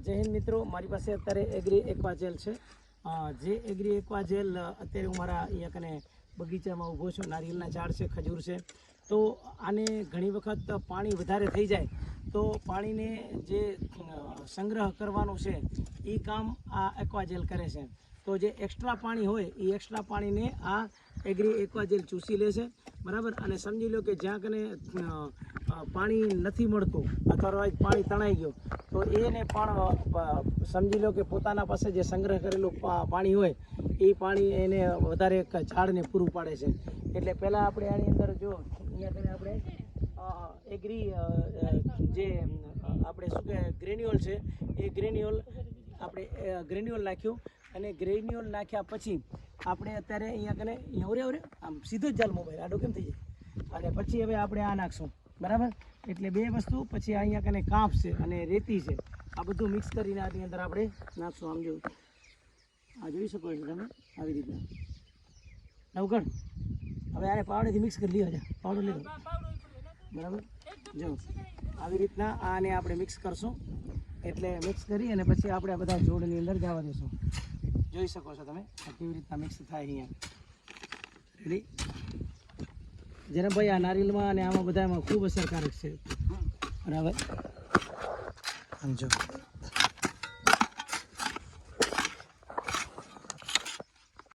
જય હિન્દ મિત્રો, મારી પાસે અત્યારે એગ્રી એક્વા જેલ છે। જે એગ્રી એક્વા જેલ અત્યારે હું મારા અહીંયા કને બગીચામાં ઊભો છું। નારિયેળના ઝાડ છે, ખજૂર છે। તો આને ઘણી વખત પાણી વધારે થઈ જાય તો પાણીને જે સંગ્રહ કરવાનું છે એ કામ આ એક્વા જેલ કરે છે। તો જે એક્સ્ટ્રા પાણી હોય એ એક્સ્ટ્રા પાણીને આ એગ્રી એક્વા જેલ ચૂસી લે છે, બરાબર। અને સમજી લો કે જ્યાં કને પાણી નથી મળતું અથવા પાણી તણાઈ ગયું તો એને પણ સમજી લો કે પોતાના પાસે જે સંગ્રહ કરેલું પાણી હોય એ પાણી એને વધારે ઝાડને પૂરું પાડે છે। એટલે પહેલાં આપણે આની અંદર જો અહીંયા કને આપણે એગ્રી જે આપણે શું કે ગ્રેન્યુઅલ છે એ ગ્રેન્યુઅલ આપણે ગ્રેન્યુઅલ નાખ્યું અને ગ્રેન્યુઅલ નાખ્યા પછી આપણે અત્યારે અહીંયા કને ઓરે આમ સીધો જ જાલ મોબાઈલ આડો કેમ થઈ જાય અને પછી હવે આપણે આ નાખશું, બરાબર। એટલે બે વસ્તુ પછી અહીંયા કને કાંપ છે અને રેતી છે, આ બધું મિક્સ કરીને આની અંદર આપણે નાખશું। આમ જો આ જોઈ શકો છો તમે આવી રીતના નવગણ। હવે આને પાવડેથી મિક્સ કરી લીધો, પાવડો લીધો, બરાબર। જો આવી રીતના આને આપણે મિક્સ કરશું, એટલે મિક્સ કરી અને પછી આપણે બધા જોડની અંદર જવા દઈશું। જોઈ શકો છો તમે કેવી રીતના મિક્સ થાય અહીંયા, રેડી। જેને ભાઈ આ નારિયેળમાં અને આમાં બધામાં ખૂબ અસરકારક છે, બરાબર। સમજો।